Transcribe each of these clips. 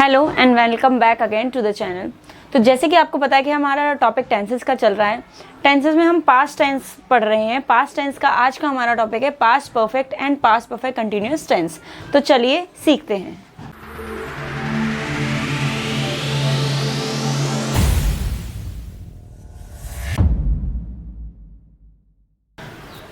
Hello and welcome back again to the channel. तो जैसे कि आपको पता है कि हमारा टॉपिक टेंसेस का चल रहा है। टेंसेस में हम पास्ट टेंस पढ़ रहे हैं। पास्ट टेंस का आज का हमारा टॉपिक है past perfect and past perfect continuous tense. तो चलिए सीखते हैं।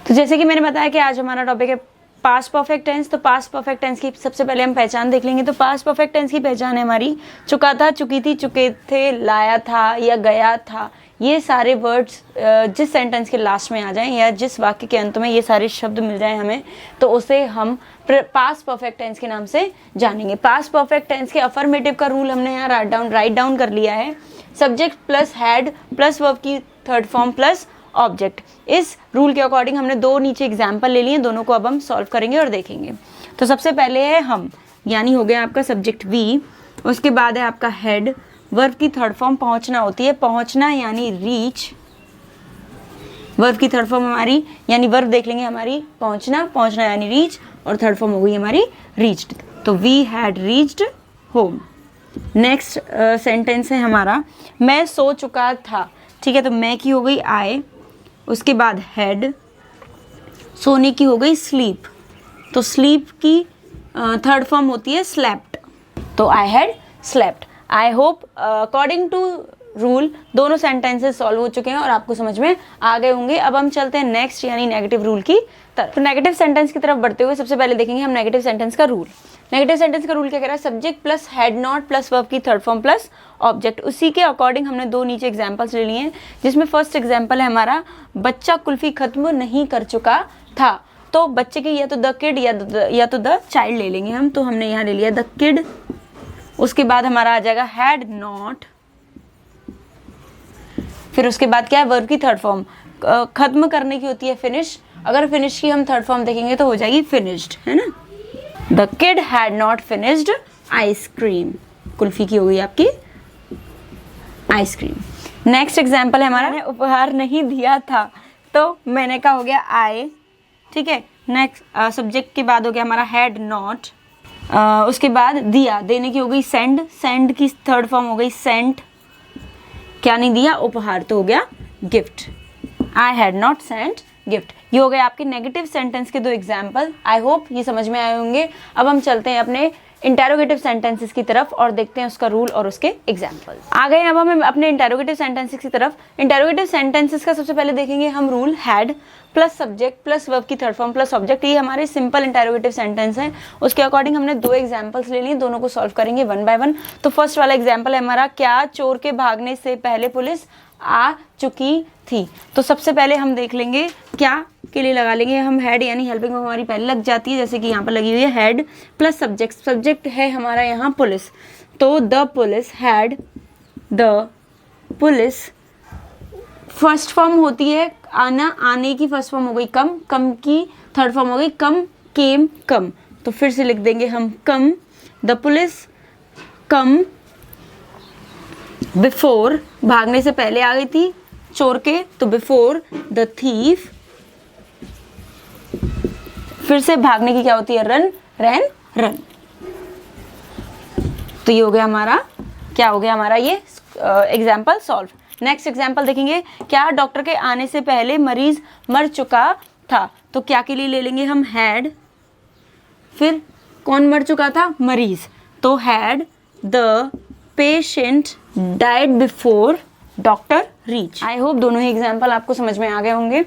तो जैसे कि मैंने बताया कि आज हमारा टॉपिक है पास्ट परफेक्ट टेंस। तो पास्ट परफेक्ट टेंस की सबसे पहले हम पहचान देख लेंगे। तो पास्ट परफेक्ट टेंस की पहचान है हमारी चुका था, चुकी थी, चुके थे, लाया था या गया था। ये सारे वर्ड्स जिस सेंटेंस के लास्ट में आ जाएं या जिस वाक्य के अंत में ये सारे शब्द मिल जाएं हमें, तो उसे हम पास्ट परफेक्ट टेंस के नाम से जानेंगे। पास्ट परफेक्ट टेंस के अफर्मेटिव का रूल हमने यहाँ राइट डाउन कर लिया है। Subject plus had plus verb की थर्ड फॉर्म प्लस ऑब्जेक्ट। इस रूल के अकॉर्डिंग हमने दो नीचे एग्जाम्पल ले लिए, दोनों को अब हम सॉल्व करेंगे और देखेंगे। तो सबसे पहले है हम, यानी हो गया आपका सब्जेक्ट वी। उसके बाद है आपका हेड। वर्ब की थर्ड फॉर्म पहुंचना होती है, पहुंचना यानी रीच। वर्ब की थर्ड फॉर्म हमारी, यानी वर्ब देख लेंगे हमारी पहुंचना, पहुंचना यानी रीच, और थर्ड फॉर्म हो गई हमारी रीच्ड। तो we had reached home. Next sentence है हमारा मैं सो चुका था। ठीक है, तो मैं की हो गई आई, उसके बाद हेड, सोने की हो गई स्लीप। तो स्लीप की थर्ड फॉर्म होती है स्लेप्ट। तो I had slept. I hope according to rule दोनों सेंटेंसेस सॉल्व हो चुके हैं और आपको समझ में आ गए होंगे। अब हम चलते हैं नेक्स्ट यानी नेगेटिव रूल की तरफ। तो नेगेटिव सेंटेंस की तरफ बढ़ते हुए सबसे पहले देखेंगे हम नेगेटिव सेंटेंस का रूल। नेगेटिव सेंटेंस का रूल क्या कह रहा है? Subject plus had not plus verb की थर्ड फॉर्म प्लस ऑब्जेक्ट। उसी के अकॉर्डिंग हमने दो नीचे एग्जांपल्स ले लिए हैं, जिसमें फर्स्ट एग्जांपल है हमारा बच्चा कुल्फी खत्म नहीं कर चुका था। तो बच्चे की या तो द किड या तो द चाइल्ड ले लेंगे हम। तो हमने यहाँ ले लिया द किड। उसके बाद हमारा आ जाएगा हैड नॉट। फिर उसके बाद क्या है? वर्ब की थर्ड फॉर्म खत्म करने की होती है फिनिश। अगर फिनिश की हम थर्ड फॉर्म देखेंगे तो हो जाएगी फिनिश्ड, है ना। The kid had not finished ice cream. Kulfi की हो गई आपकी आइसक्रीम। नेक्स्ट एग्जाम्पल है हमारा उपहार नहीं दिया था। तो मैंने का हो गया आई। ठीक है, नेक्स्ट सब्जेक्ट के बाद हो गया हमारा हैड नॉट। उसके बाद दिया, देने की हो गई सेंड। सेंड की थर्ड फॉर्म हो गई सेंट। क्या नहीं दिया? उपहार। तो हो गया gift. I had not sent gift. ये हो गए आपके नेगेटिव सेंटेंस के दो एग्जाम्पल। आई होप ये समझ में आए होंगे। अब हम चलते हैं अपने इंटेरोगेटिव सेंटेंसेस की तरफ और देखते हैं उसका रूल और उसके एग्जाम्पल। आ गए अब हम अपने इंटेरोगेटिव सेंटेंसेस की तरफ। इंटेरोगेटिव सेंटेंसेस का सबसे पहले देखेंगे हम rule had plus subject plus verb की थर्ड फॉर्म प्लस ऑब्जेक्ट। ये हमारे सिंपल इंटेरोगेटिव सेंटेंस हैं। उसके अकॉर्डिंग हमने दो एग्जाम्पल्स ले लिए, दोनों को सॉल्व करेंगे वन बाय वन। तो फर्स्ट वाला एग्जाम्पल है हमारा क्या चोर के भागने से पहले पुलिस आ चुकी थी। तो सबसे पहले हम देख लेंगे क्या के लिए लगा लेंगे हम हैड, यानी हेल्पिंग वर्ब हमारी पहले लग जाती है, जैसे कि यहाँ पर लगी हुई है हैड प्लस सब्जेक्ट। सब्जेक्ट है हमारा यहाँ पुलिस। तो the police had, the police first form होती है आना, आने की फर्स्ट फॉर्म हो गई कम, कम की थर्ड फॉर्म हो गई कम, केम कम। तो फिर से लिख देंगे हम कम, द पुलिस कम बिफोर, भागने से पहले आ गई थी चोर के, तो बिफोर द थीफ। फिर से भागने की क्या होती है? रन, रैन, रन। तो ये हो गया हमारा, क्या हो गया हमारा ये एग्जाम्पल सॉल्व। नेक्स्ट एग्जाम्पल देखेंगे क्या डॉक्टर के आने से पहले मरीज मर चुका था। तो क्या के लिए ले लेंगे हम हैड, फिर कौन मर चुका था? मरीज। तो had the patient died before doctor reach. I hope दोनों ही एग्जाम्पल आपको समझ में आ गए होंगे।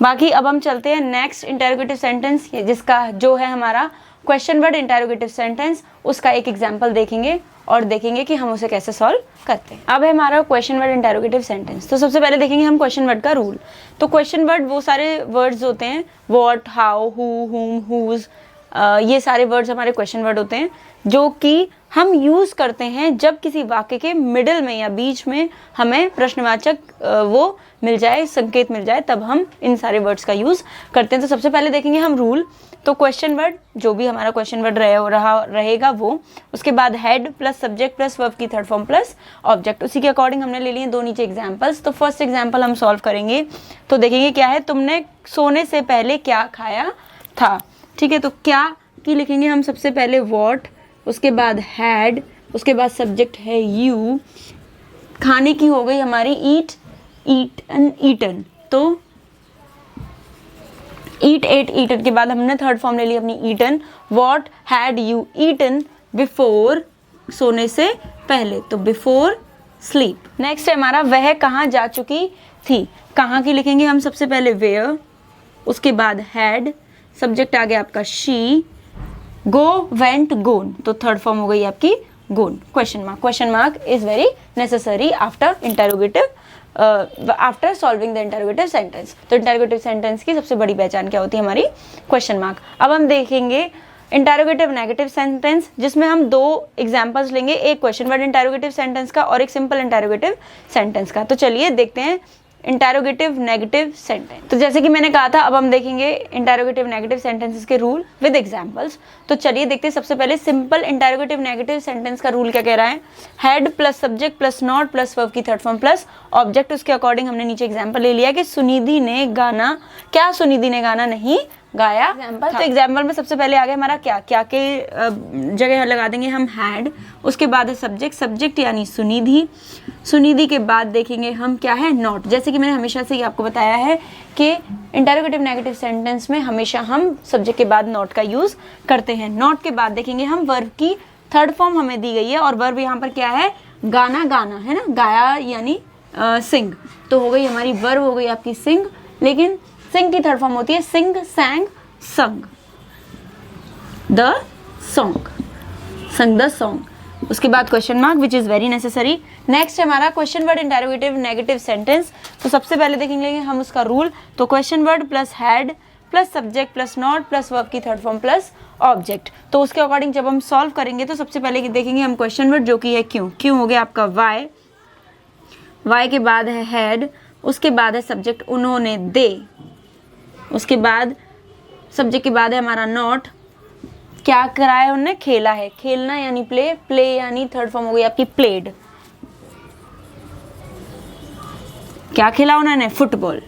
बाकी अब हम चलते हैं नेक्स्ट इंटेरोगेटिव सेंटेंस, जिसका जो है हमारा क्वेश्चन वर्ड इंटेरोगेटिव सेंटेंस। उसका एक एग्जाम्पल देखेंगे और देखेंगे कि हम उसे कैसे सॉल्व करते हैं। अब है हमारा क्वेश्चन वर्ड इंटेरोगेटिव सेंटेंस। तो सबसे पहले देखेंगे हम क्वेश्चन वर्ड का रूल। तो क्वेश्चन वर्ड वो सारे वर्ड्स होते हैं व्हाट, हाउ, हु, हुम, हुज, ये सारे वर्ड्स हमारे क्वेश्चन वर्ड होते हैं, जो कि हम यूज़ करते हैं जब किसी वाक्य के मिडिल में या बीच में हमें प्रश्नवाचक वो मिल जाए, संकेत मिल जाए, तब हम इन सारे वर्ड्स का यूज़ करते हैं। तो सबसे पहले देखेंगे हम रूल। तो क्वेश्चन वर्ड जो भी हमारा क्वेश्चन वर्ड रहेगा वो, उसके बाद head plus subject plus verb की थर्ड फॉर्म प्लस ऑब्जेक्ट। उसी के अकॉर्डिंग हमने ले लिए दो नीचे एग्जाम्पल्स। तो फर्स्ट एग्जाम्पल हम सॉल्व करेंगे। तो देखेंगे क्या है, तुमने सोने से पहले क्या खाया था। ठीक है, तो क्या की लिखेंगे हम सबसे पहले व्हाट, उसके बाद हैड, उसके बाद सब्जेक्ट है यू, खाने की हो गई हमारी ईट, ईटन, ईटन, तो ईट, एट, ईटन के बाद हमने थर्ड फॉर्म ले ली अपनी eaten. What had you eaten before, सोने से पहले, तो बिफोर स्लीप। नेक्स्ट है हमारा वह कहाँ जा चुकी थी, कहाँ की लिखेंगे हम सबसे पहले वेयर, उसके बाद हैड, सब्जेक्ट आ गया आपका शी, गो, वेंट, गोन, तो थर्ड फॉर्म हो गई आपकी gone. Question mark, question mark is very necessary after interrogative, after solving the interrogative sentence. तो इंटरोगेटिव सेंटेंस की सबसे बड़ी पहचान क्या होती है हमारी, क्वेश्चन मार्क। अब हम देखेंगे इंटरोगेटिव नेगेटिव सेंटेंस, जिसमें हम दो एग्जांपल्स लेंगे, एक क्वेश्चन वर्ड इंटरोगेटिव सेंटेंस का और एक सिंपल इंटरोगेटिव सेंटेंस का। तो चलिए देखते हैं इंटरोगेटिव नेगेटिव सेंटेंस। तो जैसे कि मैंने कहा था, अब हम देखेंगे इंटरोगेटिव नेगेटिव सेंटेंसेस के रूल विद एग्जांपल्स। तो चलिए देखते हैं सबसे पहले सिंपल इंटरोगेटिव नेगेटिव सेंटेंस का रूल क्या कह रहा है। Had plus subject plus not plus verb की थर्ड फॉर्म प्लस ऑब्जेक्ट, उसके अकॉर्डिंग हमने नीचे एग्जाम्पल ले लिया कि सुनिधि ने गाना, क्या सुनिधि ने गाना नहीं गाया एग्जाम्पल। तो एग्जाम्पल में सबसे पहले आ गया हमारा क्या, क्या के जगह लगा देंगे हम हैड, उसके बाद है सब्जेक्ट, सब्जेक्ट यानी सुनिधि, सुनिधि के बाद देखेंगे हम क्या है नॉट। जैसे कि मैंने हमेशा से ही आपको बताया है कि इंटरोगेटिव नेगेटिव सेंटेंस में हमेशा हम सब्जेक्ट के बाद नॉट का यूज करते हैं। नॉट के बाद देखेंगे हम वर्ब की थर्ड फॉर्म हमें दी गई है, और वर्ब यहाँ पर क्या है, गाना, गाना है ना, गाया यानी सिंग, तो हो गई हमारी वर्ब हो गई आपकी सिंग, लेकिन सिंग की थर्ड फॉर्म होती है सिंग, सैंग, संग, द सॉन्ग, संग द सॉन्ग। उसके बाद question mark which is very necessary. Next है हमारा question word interrogative negative sentence. तो सबसे पहले देखेंगे हम उसका रूल। तो question word plus had plus subject plus not plus verb की थर्ड फॉर्म प्लस ऑब्जेक्ट। तो उसके अकॉर्डिंग जब हम सॉल्व करेंगे तो सबसे पहले देखेंगे हम क्वेश्चन वर्ड जो कि है क्यों, क्यों हो गया आपका वाई, वाई के बाद है हैड, उसके बाद है सब्जेक्ट उन्होंने, दे, उसके बाद सब्जेक्ट के बाद है हमारा नॉट, क्या करा है उन्होंने, खेला है, खेलना यानी प्ले, प्ले यानी थर्ड फॉर्म हो गई आपकी प्लेड, क्या खेला उन्होंने, फुटबॉल।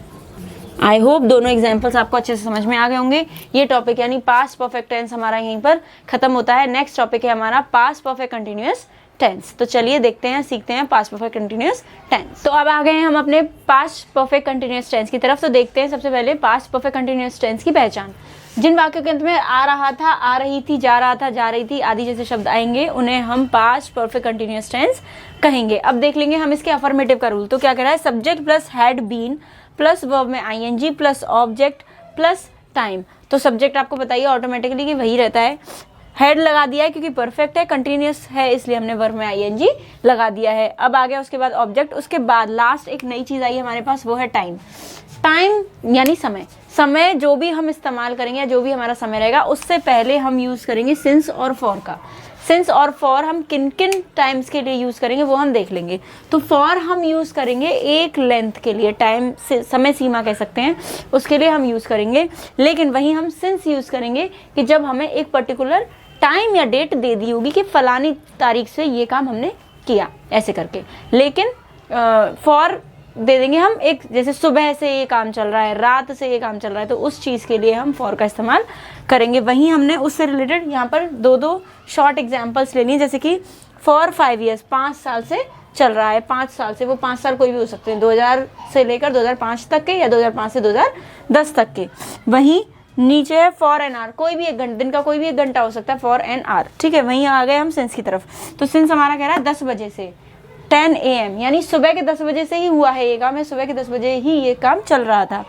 आई होप दोनों एग्जाम्पल्स आपको अच्छे से समझ में आ गए होंगे। ये टॉपिक यानी पास्ट परफेक्ट टेंस हमारा यहीं पर खत्म होता है। नेक्स्ट टॉपिक है हमारा पास्ट परफेक्ट कंटिन्यूअस टेंस। तो चलिए देखते हैं, सीखते हैं पास्ट परफेक्ट कंटिन्यूअस टेंस। तो अब आ गए हैं हम अपने पास्ट परफेक्ट कंटिन्यूअस टेंस की तरफ। तो देखते हैं सबसे पहले पास्ट परफेक्ट कंटिन्यूअस टेंस की पहचान। जिन वाक्यों के अंत में आ रहा था, आ रही थी, जा रहा था, जा रही थी आदि जैसे शब्द आएंगे उन्हें हम पास्ट परफेक्ट कंटिन्यूअस टेंस कहेंगे। अब देख लेंगे हम इसके अफर्मेटिव का रूल। तो क्या कह रहा है, subject plus had been plus verb में ING plus object plus time. तो सब्जेक्ट आपको बताइए ऑटोमेटिकली कि वही रहता है, हेड लगा दिया है क्योंकि परफेक्ट है, कंटिन्यूअस है इसलिए हमने वर्ब में आईएनजी लगा दिया है। अब आ गया उसके बाद ऑब्जेक्ट, उसके बाद लास्ट एक नई चीज आई है हमारे पास, वो है टाइम। टाइम यानी समय, समय जो भी हम इस्तेमाल करेंगे या जो भी हमारा समय रहेगा उससे पहले हम यूज करेंगे सिंस और फॉर का। सिंस और फॉर हम किन किन टाइम्स के लिए यूज करेंगे वो हम देख लेंगे। तो फॉर हम यूज करेंगे एक लेंथ के लिए, टाइम से समय सीमा कह सकते हैं, उसके लिए हम यूज करेंगे। लेकिन वहीं हम सिंस यूज करेंगे कि जब हमें एक पर्टिकुलर टाइम या डेट दे दी होगी कि फलानी तारीख से ये काम हमने किया, ऐसे करके। लेकिन फॉर दे देंगे हम एक, जैसे सुबह से ये काम चल रहा है, रात से ये काम चल रहा है, तो उस चीज़ के लिए हम फॉर का इस्तेमाल करेंगे। वहीं हमने उससे रिलेटेड यहाँ पर दो शॉर्ट एग्जांपल्स लेनी है, जैसे कि फॉर 5 years 5 साल से चल रहा है, 5 साल से, वो 5 साल कोई भी हो सकते हैं, 2000 से लेकर 2005 तक के या 2005 से 2010 तक के। वहीं नीचे है फॉर एन आवर, कोई भी एक घंटा, दिन का कोई भी एक घंटा हो सकता है, फॉर एन आवर, ठीक है। वहीं आ गए हम सिंस की तरफ। तो सिंस हमारा कह रहा है 10 बजे से, 10 AM यानी सुबह के 10 बजे से ही हुआ है ये काम, है सुबह के 10 बजे ही ये काम चल रहा था।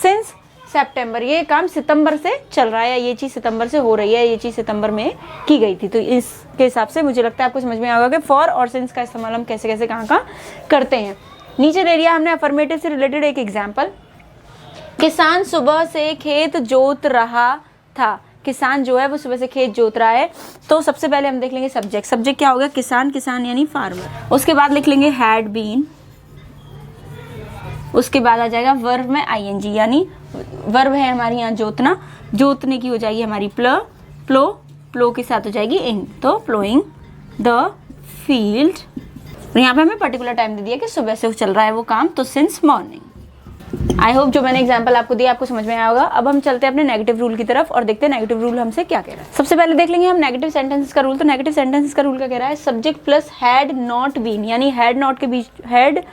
सिंस सितंबर, ये काम सितंबर से चल रहा है, या ये चीज़ सितंबर से हो रही है, ये चीज़ सितंबर में की गई थी। तो इसके हिसाब से मुझे लगता है आपको समझ में आएगा कि फॉर और सिंस का इस्तेमाल हम कैसे कैसे कहाँ करते हैं। नीचे ले लिया हमने अफर्मेटिव से रिलेटेड एक एग्जाम्पल, किसान सुबह से खेत जोत रहा था। किसान जो है वो सुबह से खेत जोत रहा है। तो सबसे पहले हम देख लेंगे सब्जेक्ट, सब्जेक्ट क्या होगा, किसान, किसान यानी फार्मर। उसके बाद लिख लेंगे हैड बीन, उसके बाद आ जाएगा वर्ब में आईएनजी, यानी वर्ब है हमारी यहाँ जोतना, जोतने की हो जाएगी हमारी प्लो, प्लो के साथ हो जाएगी इन, तो प्लोइंग द फील्ड। और यहाँ पे हमें पर्टिकुलर टाइम दे दिया कि सुबह से चल रहा है वो काम, तो सिंस मॉर्निंग। आई होप जो मैंने एग्जाम्पल आपको दिया आपको समझ में आया होगा। अब हम चलते हैं अपने नेगेटिव रूल की तरफ और देखते हैं नेगेटिव रूल हमसे क्या कह रहा है। सबसे पहले देख लेंगे हम नेगेटिव सेंटेंसेस का रूल। तो नेगेटिव सेंटेंसेस का रूल क्या कह रहा है, subject plus had not been, यानी हैड नॉट के बीच, हैड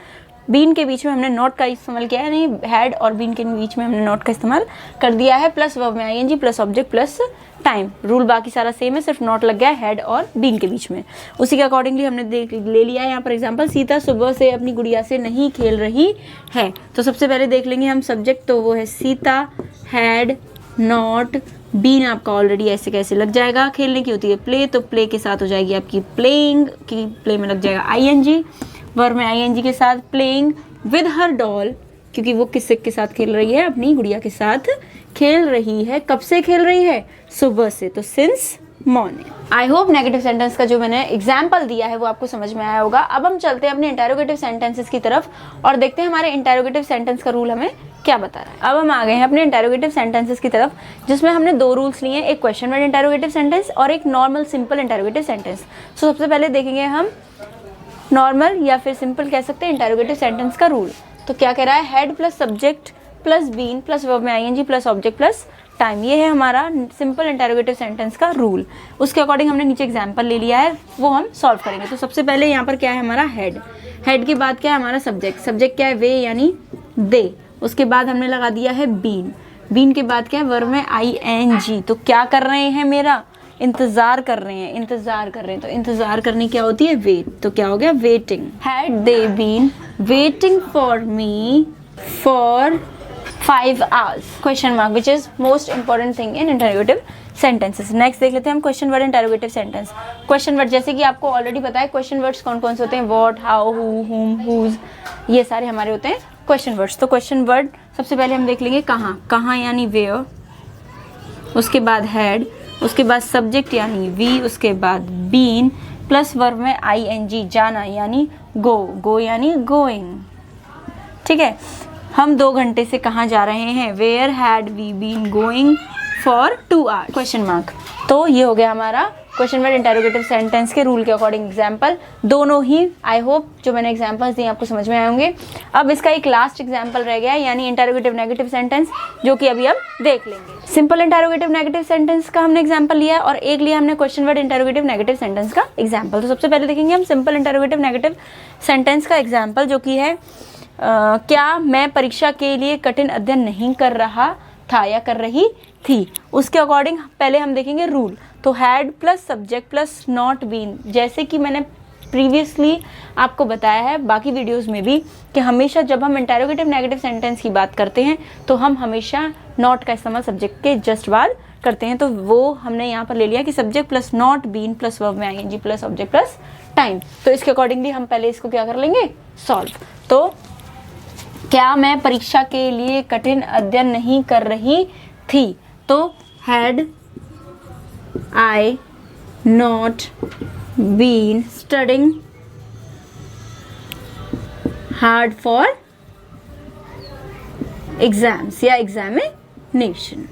बीन के बीच में हमने नॉट का इस्तेमाल किया है, नहीं हैड और बीन के बीच में हमने नॉट का इस्तेमाल कर दिया है, प्लस वर्ब में ING plus object plus time. Rule बाकी सारा सेम है, सिर्फ नॉट लग गया है हैड और बीन के बीच में। उसी के अकॉर्डिंगली हमने ले लिया है यहाँ पर एग्जांपल, सीता सुबह से अपनी गुड़िया से नहीं खेल रही है। तो सबसे पहले देख लेंगे हम सब्जेक्ट, तो वो है सीता, हैड नॉट बीन आपका ऑलरेडी ऐसे कैसे लग जाएगा, खेलने की होती है प्ले, तो प्ले के साथ हो जाएगी आपकी प्लेइंग, की प्ले में लग जाएगा आईएनजी, वर्ब में आईएनजी के साथ प्लेइंग विद हर डॉल, क्योंकि वो किससे के साथ खेल रही है, अपनी गुड़िया के साथ खेल रही है। कब से खेल रही है, सुबह से, तो since morning. I hope negative sentence का जो मैंने एग्जाम्पल दिया है वो आपको समझ में आया होगा। अब हम चलते हैं अपने इंटेरोगेटिव सेंटेंसेस की तरफ और देखते हैं हमारे इंटेरोगेटिव सेंटेंस का रूल हमें क्या बता रहा है। अब हम आ गए हैं अपने इंटेरोगेटिव सेंटेंसेस की तरफ, जिसमें हमने दो रूल्स लिए हैं, एक क्वेश्चन वर्ड इंटेरोगेटिव सेंटेंस और एक नॉर्मल सिंपल इंटेरोगेटिव सेंटेंस। सो सबसे पहले देखेंगे हम नॉर्मल या फिर सिंपल कह सकते हैं इंटेरोगेटिव सेंटेंस का रूल। तो क्या कह रहा है, had plus subject plus been plus verb में ING plus object plus time. ये है हमारा सिंपल इंटेरोगेटिव सेंटेंस का रूल। उसके अकॉर्डिंग हमने नीचे एग्जांपल ले लिया है, वो हम सॉल्व करेंगे। तो सबसे पहले यहाँ पर क्या है हमारा हेड, हेड के बाद क्या है हमारा सब्जेक्ट, सब्जेक्ट क्या है वे यानी दे, उसके बाद हमने लगा दिया है बीन, बीन के बाद क्या है वर्ब में आईएनजी। तो क्या कर रहे हैं, मेरा इंतजार कर रहे हैं, इंतजार कर रहे हैं, तो इंतजार करने क्या होती है, वेट, तो क्या हो गया waiting. Had they been waiting for me for 5 hours, question mark, which is most important thing in interrogative sentences. Next देख लेते हैं हम question word interrogative sentence. Question word जैसे कि आपको ऑलरेडी पता है क्वेश्चन वर्ड्स कौन कौन से होते हैं, व्हाट, हाउ, हु, हुम, हुज, ये सारे हमारे होते हैं क्वेश्चन वर्ड्स। तो क्वेश्चन वर्ड सबसे पहले हम देख लेंगे कहाँ, कहाँ यानी वेयर, उसके बाद हैड, उसके बाद सब्जेक्ट यानी वी, उसके बाद बीन प्लस वर्ब में आईएनजी जाना यानी गो, गो यानी गोइंग। ठीक है, हम 2 घंटे से कहाँ जा रहे हैं, where had we been going for 2 hours, question mark. तो ये हो गया हमारा क्वेश्चन वर्ड इंटेरोगेटिव सेंटेंस के रूल के अकॉर्डिंग एग्जाम्पल। दोनों ही आई होप जो मैंने एग्जाम्पल्स दिए आपको समझ में आए होंगे। अब इसका एक लास्ट एग्जाम्पल रह गया है, यानी इंटेरोगेटिव नेगेटिव सेंटेंस, जो कि अभी हम देख लेंगे। सिंपल इंटेरोगेटिव नेगेटिव सेंटेंस का हमने एग्जाम्पल लिया और एक लिया हमने question word interrogative negative sentence का एग्जाम्पल। तो सबसे पहले देखेंगे हम सिंपल इंटेरोगेटिव नेगेटिव सेंटेंस का एग्जाम्पल, जो कि है क्या मैं परीक्षा के लिए कठिन अध्ययन नहीं कर रहा था या कर रही थी। उसके अकॉर्डिंग पहले हम देखेंगे रूल। तो had plus subject plus not been, जैसे कि मैंने प्रीवियसली आपको बताया है बाकी वीडियोस में भी, कि हमेशा जब हम इंटेरोगेटिव नेगेटिव सेंटेंस की बात करते हैं तो हम हमेशा नॉट का इस्तेमाल सब्जेक्ट के जस्ट बाद करते हैं। तो वो हमने यहाँ पर ले लिया कि subject plus not been plus verb में ING plus object plus time. तो इसके अकॉर्डिंगली हम पहले इसको क्या कर लेंगे, सॉल्व। तो क्या मैं परीक्षा के लिए कठिन अध्ययन नहीं कर रही थी, तो had I not been studying hard for exams या examination,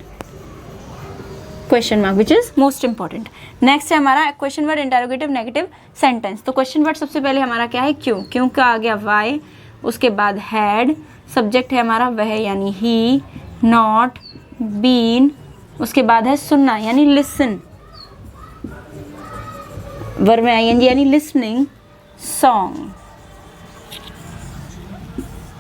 question mark, which is most important. Next है हमारा question word interrogative negative sentence. तो क्वेश्चन वर्ड सबसे पहले हमारा क्या है, क्यों, क्यों का आ गया वाई, उसके बाद हैड, सब्जेक्ट है हमारा वह यानी ही, नॉट, बीन, उसके बाद है सुनना यानी लिसन, वर्ब में आईएनजी यानी listening, song,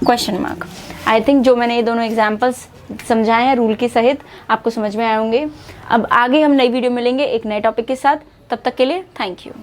question mark. I think जो मैंने ये दोनों एग्जाम्पल्स समझाए हैं रूल के सहित आपको समझ में आए होंगे। अब आगे हम नई वीडियो मिलेंगे एक नए टॉपिक के साथ, तब तक के लिए थैंक यू।